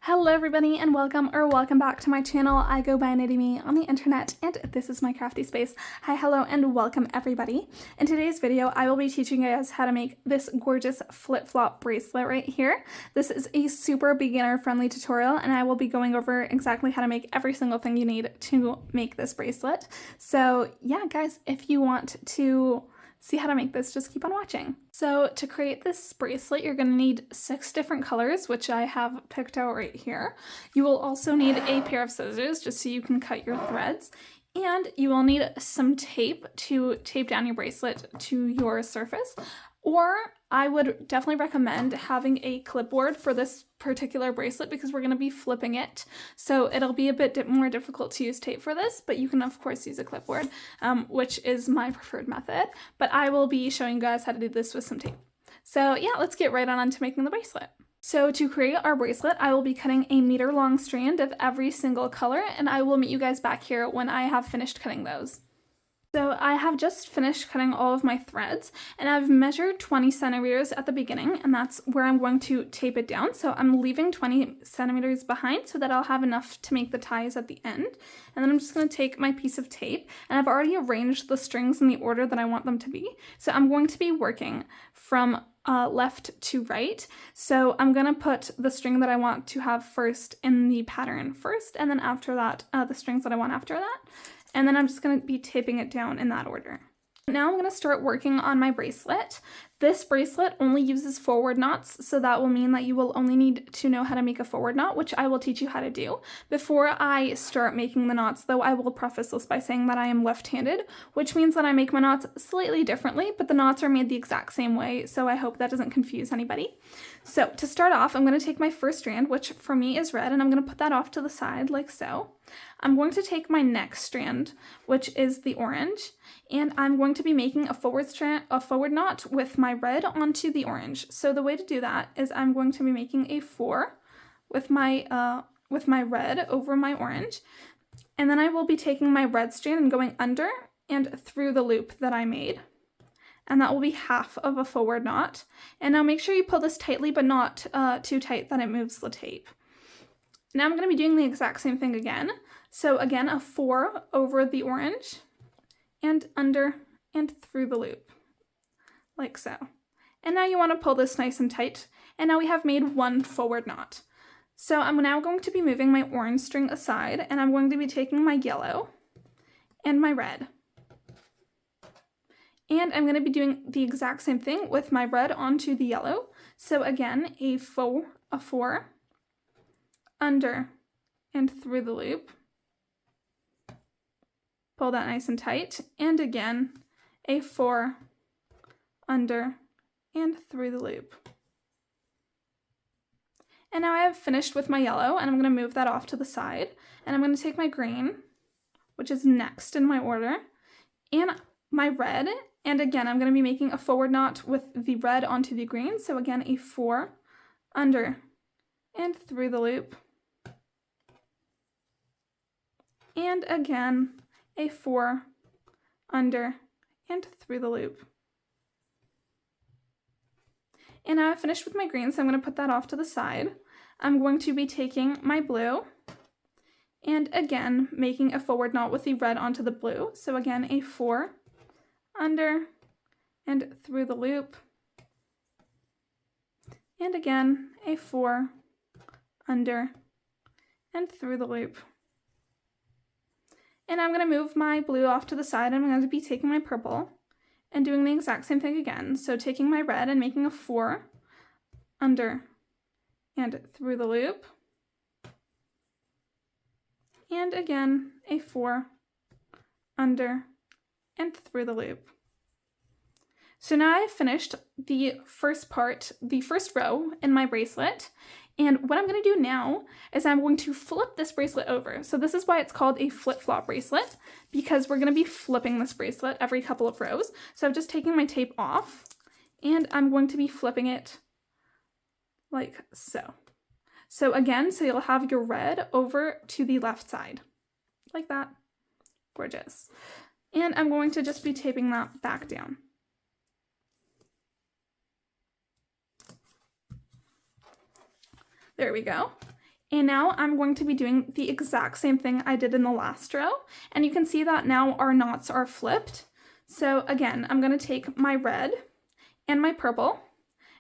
Hello everybody and welcome back to my channel. I go by NittyMe on the internet and this is my crafty space. Hi, hello, and welcome everybody. In today's video, I will be teaching you guys how to make this gorgeous flip-flop bracelet right here. This is a super beginner-friendly tutorial and I will be going over exactly how to make every single thing you need to make this bracelet. So yeah, guys, if you want to see how to make this, just keep on watching. So to create this bracelet, you're going to need 6 different colors, which I have picked out right here. You will also need a pair of scissors just so you can cut your threads. And you will need some tape to tape down your bracelet to your surface. Or I would definitely recommend having a clipboard for this particular bracelet because we're going to be flipping it. So it'll be a bit more difficult to use tape for this, but you can of course use a clipboard, which is my preferred method. But I will be showing you guys how to do this with some tape. So yeah, let's get right on to making the bracelet. So to create our bracelet, I will be cutting a 1-meter-long strand of every single color, and I will meet you guys back here when I have finished cutting those. So I have just finished cutting all of my threads and I've measured 20 centimeters at the beginning, and that's where I'm going to tape it down. So I'm leaving 20 centimeters behind so that I'll have enough to make the ties at the end. And then I'm just going to take my piece of tape, and I've already arranged the strings in the order that I want them to be. So I'm going to be working from left to right. So I'm going to put the string that I want to have first in the pattern first, and then after that, the strings that I want after that. And then I'm just going to be taping it down in that order. Now I'm going to start working on my bracelet. This bracelet only uses forward knots, so that will mean that you will only need to know how to make a forward knot, which I will teach you how to do. Before I start making the knots, though, I will preface this by saying that I am left-handed, which means that I make my knots slightly differently, but the knots are made the exact same way, so I hope that doesn't confuse anybody. So to start off, I'm going to take my first strand, which for me is red, and I'm going to put that off to the side like so. I'm going to take my next strand, which is the orange, and I'm going to be making a forward knot with my red onto the orange. So the way to do that is I'm going to be making a 4 with my red over my orange, and then I will be taking my red strand and going under and through the loop that I made. And that will be half of a forward knot. And now make sure you pull this tightly, but not too tight that it moves the tape. Now I'm going to be doing the exact same thing again. So again, a 4 over the orange and under and through the loop, like so. And now you want to pull this nice and tight. And now we have made one forward knot. So I'm now going to be moving my orange string aside, and I'm going to be taking my yellow and my red. And I'm going to be doing the exact same thing with my red onto the yellow. So again, a 4 under and through the loop. Pull that nice and tight. And again, a 4 under and through the loop. And now I have finished with my yellow, and I'm going to move that off to the side. And I'm going to take my green, which is next in my order, and my red. And again, I'm going to be making a forward knot with the red onto the green. So again, a 4 under and through the loop. And again, a 4 under and through the loop. And now I've finished with my green, so I'm going to put that off to the side. I'm going to be taking my blue and again making a forward knot with the red onto the blue. So again, a 4 under and through the loop. And again, a 4 under and through the loop. And I'm going to move my blue off to the side, and I'm going to be taking my purple and doing the exact same thing again. So taking my red and making a 4 under and through the loop. And again, a 4 under and through the loop. So now I've finished the first part, the first row in my bracelet. And what I'm going to do now is I'm going to flip this bracelet over. So this is why it's called a flip-flop bracelet, because we're going to be flipping this bracelet every couple of rows. So I'm just taking my tape off, and I'm going to be flipping it like so. So again, so you'll have your red over to the left side, like that. Gorgeous. And I'm going to just be taping that back down. There we go. And now I'm going to be doing the exact same thing I did in the last row. And you can see that now our knots are flipped. So again, I'm going to take my red and my purple,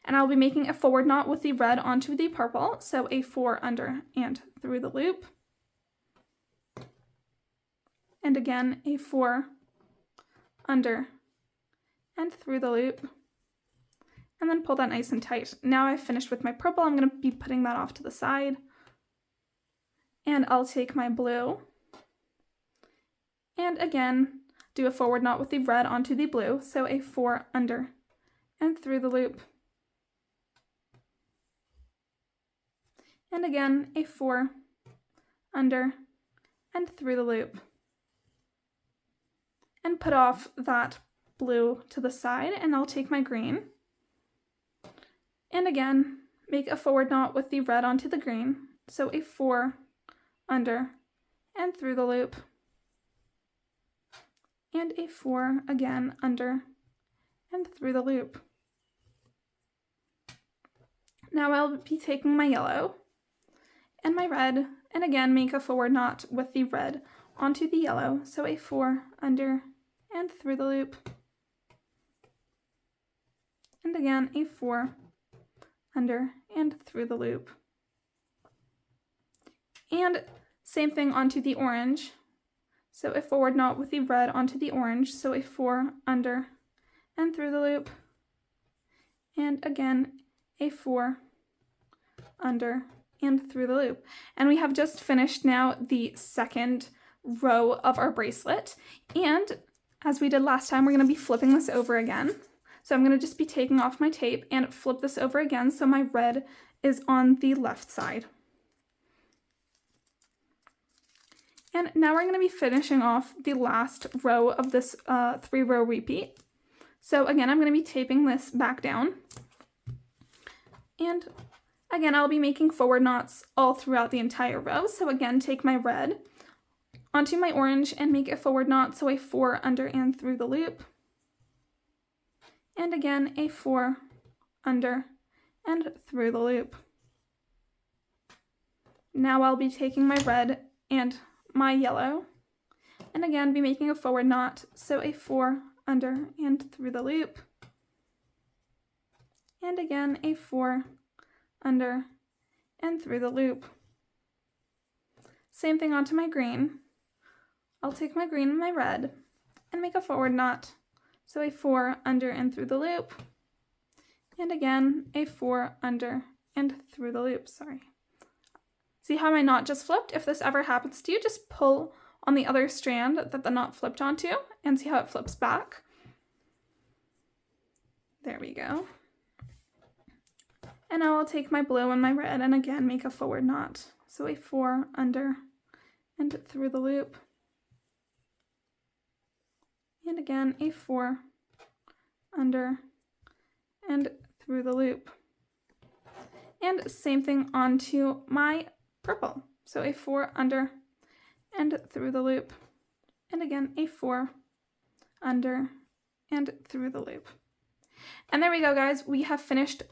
and I'll be making a forward knot with the red onto the purple. So a 4 under and through the loop. And again, a 4 under and through the loop. And then pull that nice and tight. Now I've finished with my purple. I'm going to be putting that off to the side. And I'll take my blue, and again, do a forward knot with the red onto the blue, so a 4 under and through the loop. And again, a 4 under and through the loop. And put off that blue to the side, and I'll take my green. And again, make a forward knot with the red onto the green, so a 4 under and through the loop, and a 4 again under and through the loop. Now I'll be taking my yellow and my red, and again make a forward knot with the red onto the yellow, so a 4 under and through the loop, and again a 4 under and through the loop. And same thing onto the orange. So a forward knot with the red onto the orange, so a 4 under and through the loop. And again, a 4 under and through the loop. And we have just finished now the second row of our bracelet. And as we did last time, we're going to be flipping this over again. So I'm going to just be taking off my tape and flip this over again so my red is on the left side. And now we're going to be finishing off the last row of this 3-row repeat. So again, I'm going to be taping this back down. And again, I'll be making forward knots all throughout the entire row. So again, take my red onto my orange and make a forward knot, so a 4 under and through the loop. And again, a 4 under and through the loop. Now I'll be taking my red and my yellow, and again be making a forward knot, so a 4 under and through the loop, and again a 4 under and through the loop. Same thing onto my green. I'll take my green and my red and make a forward knot, so a 4 under and through the loop, and again a 4 under and through the loop. See how my knot just flipped? If this ever happens to you, just pull on the other strand that the knot flipped onto and see how it flips back. There we go. And now I'll take my blue and my red and again make a forward knot. So a 4 under and through the loop. And again a 4 under and through the loop. And same thing onto my purple. So a 4 under and through the loop. And again, a 4 under and through the loop. And there we go, guys. We have finished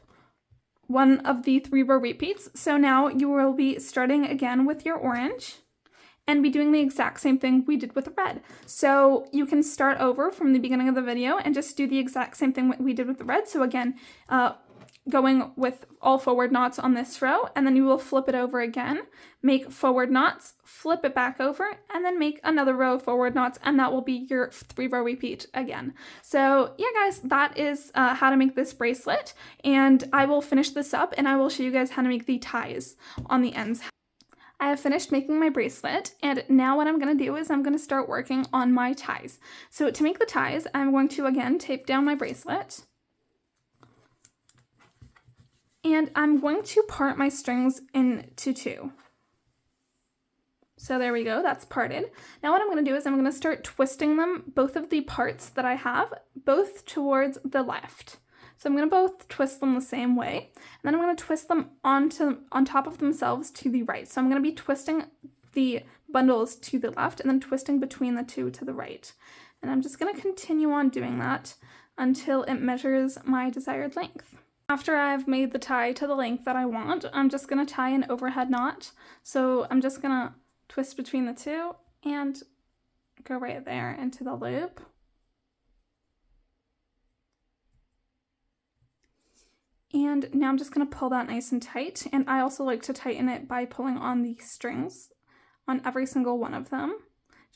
one of the 3-row repeats. So now you will be starting again with your orange and be doing the exact same thing we did with the red. So you can start over from the beginning of the video and just do the exact same thing we did with the red. So again, going with all forward knots on this row, and then you will flip it over again, make forward knots, flip it back over, and then make another row of forward knots, and that will be your 3-row repeat again. So yeah, guys, that is how to make this bracelet, and I will finish this up and I will show you guys how to make the ties on the ends. I have finished making my bracelet, and now what I'm going to do is I'm going to start working on my ties. So to make the ties, I'm going to again tape down my bracelet. And I'm going to part my strings into 2. So there we go, that's parted. Now what I'm going to do is I'm going to start twisting them, both of the parts that I have, both towards the left. So I'm going to both twist them the same way, and then I'm going to twist them on top of themselves to the right. So I'm going to be twisting the bundles to the left and then twisting between the two to the right. And I'm just going to continue on doing that until it measures my desired length. After I've made the tie to the length that I want, I'm just going to tie an overhead knot. So I'm just going to twist between the two and go right there into the loop. And now I'm just going to pull that nice and tight. And I also like to tighten it by pulling on the strings on every single one of them,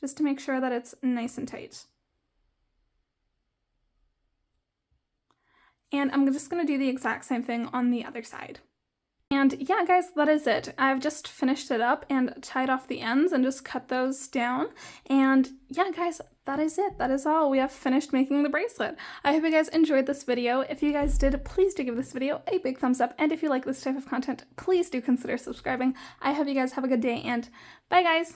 just to make sure that it's nice and tight. And I'm just going to do the exact same thing on the other side. And yeah, guys, that is it. I've just finished it up and tied off the ends and just cut those down. And yeah, guys, that is it. That is all. We have finished making the bracelet. I hope you guys enjoyed this video. If you guys did, please do give this video a big thumbs up. And if you like this type of content, please do consider subscribing. I hope you guys have a good day, and bye, guys.